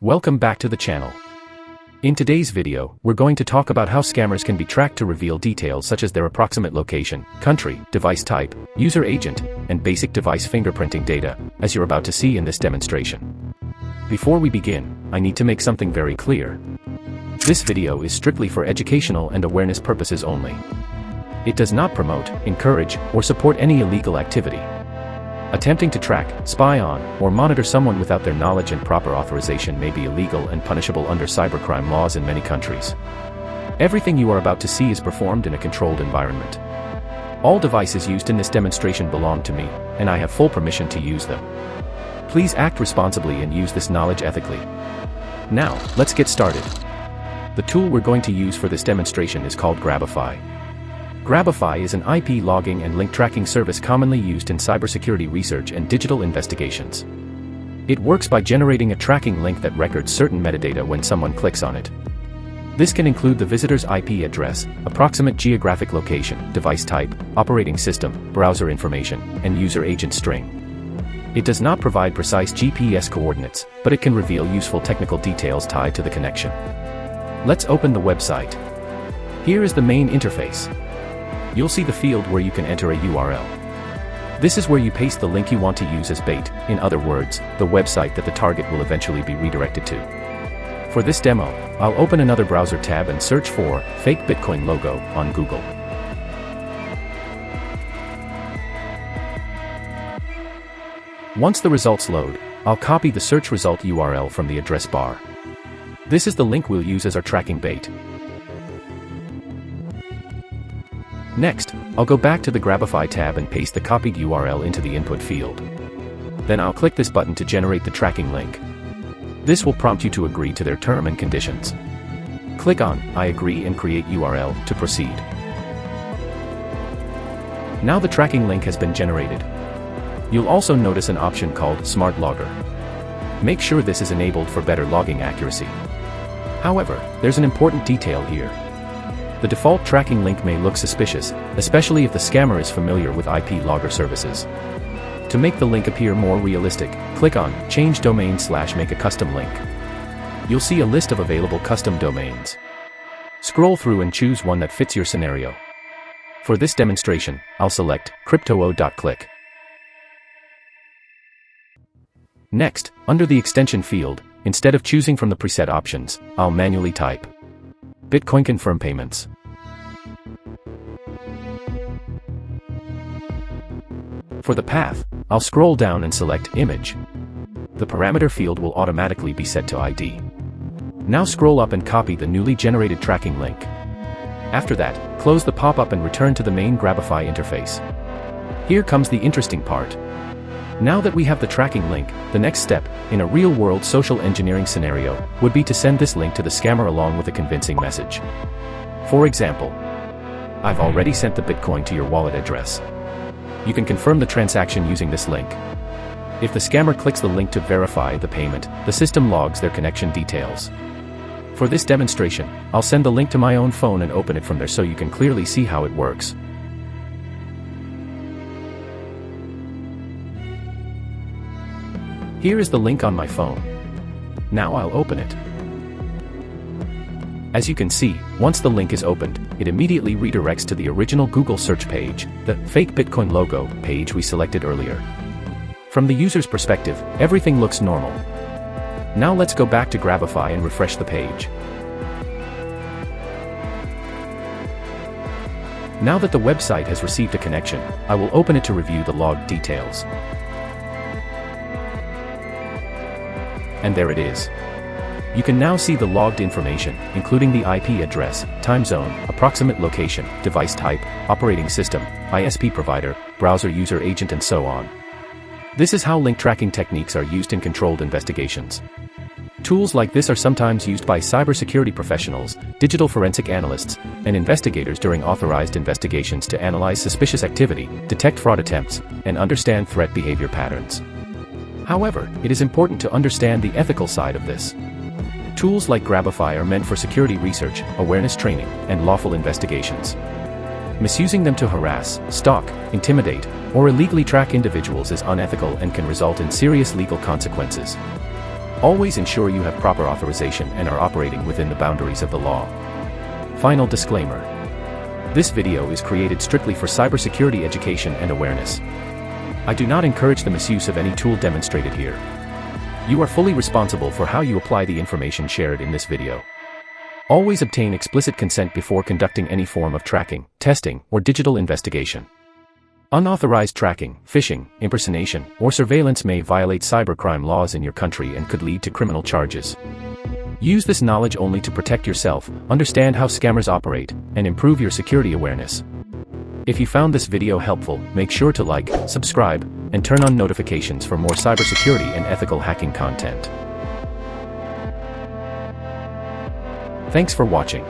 Welcome back to the channel. In today's video, we're going to talk about how scammers can be tracked to reveal details such as their approximate location, country, device type, user agent, and basic device fingerprinting data, as you're about to see in this demonstration. Before we begin, I need to make something very clear. This video is strictly for educational and awareness purposes only. It does not promote, encourage, or support any illegal activity. Attempting to track, spy on, or monitor someone without their knowledge and proper authorization may be illegal and punishable under cybercrime laws in many countries. Everything you are about to see is performed in a controlled environment. All devices used in this demonstration belong to me, and I have full permission to use them. Please act responsibly and use this knowledge ethically. Now, let's get started. The tool we're going to use for this demonstration is called Grabify. Grabify is an IP logging and link tracking service commonly used in cybersecurity research and digital investigations. It works by generating a tracking link that records certain metadata when someone clicks on it. This can include the visitor's IP address, approximate geographic location, device type, operating system, browser information, and user agent string. It does not provide precise GPS coordinates, but it can reveal useful technical details tied to the connection. Let's open the website. Here is the main interface. You'll see the field where you can enter a URL. This is where you paste the link you want to use as bait, in other words, the website that the target will eventually be redirected to. For this demo, I'll open another browser tab and search for fake Bitcoin logo on Google. Once the results load, I'll copy the search result URL from the address bar. This is the link we'll use as our tracking bait. Next, I'll go back to the Grabify tab and paste the copied URL into the input field. Then I'll click this button to generate the tracking link. This will prompt you to agree to their term and conditions. Click on I agree and create URL to proceed. Now the tracking link has been generated. You'll also notice an option called Smart Logger. Make sure this is enabled for better logging accuracy. However, there's an important detail here. The default tracking link may look suspicious, especially if the scammer is familiar with IP logger services. To make the link appear more realistic, click on Change Domain / Make a Custom Link. You'll see a list of available custom domains. Scroll through and choose one that fits your scenario. For this demonstration, I'll select crypto.click. Next, under the extension field, instead of choosing from the preset options, I'll manually type Bitcoin confirm payments. For the path, I'll scroll down and select image. The parameter field will automatically be set to ID. Now scroll up and copy the newly generated tracking link. After that, close the pop-up and return to the main Grabify interface. Here comes the interesting part. Now that we have the tracking link, the next step, in a real-world social engineering scenario, would be to send this link to the scammer along with a convincing message. For example, I've already sent the Bitcoin to your wallet address. You can confirm the transaction using this link. If the scammer clicks the link to verify the payment, the system logs their connection details. For this demonstration, I'll send the link to my own phone and open it from there so you can clearly see how it works. Here is the link on my phone. Now I'll open it. As you can see, once the link is opened, it immediately redirects to the original Google search page, the fake Bitcoin logo page we selected earlier. From the user's perspective, everything looks normal. Now let's go back to Grabify and refresh the page. Now that the website has received a connection, I will open it to review the logged details. And there it is. You can now see the logged information, including the IP address, time zone, approximate location, device type, operating system, ISP provider, browser user agent and so on. This is how link tracking techniques are used in controlled investigations. Tools like this are sometimes used by cybersecurity professionals, digital forensic analysts, and investigators during authorized investigations to analyze suspicious activity, detect fraud attempts, and understand threat behavior patterns. However, it is important to understand the ethical side of this. Tools like Grabify are meant for security research, awareness training, and lawful investigations. Misusing them to harass, stalk, intimidate, or illegally track individuals is unethical and can result in serious legal consequences. Always ensure you have proper authorization and are operating within the boundaries of the law. Final disclaimer. This video is created strictly for cybersecurity education and awareness. I do not encourage the misuse of any tool demonstrated here. You are fully responsible for how you apply the information shared in this video. Always obtain explicit consent before conducting any form of tracking, testing, or digital investigation. Unauthorized tracking, phishing, impersonation, or surveillance may violate cybercrime laws in your country and could lead to criminal charges. Use this knowledge only to protect yourself, understand how scammers operate, and improve your security awareness. If you found this video helpful, make sure to like, subscribe, and turn on notifications for more cybersecurity and ethical hacking content. Thanks for watching.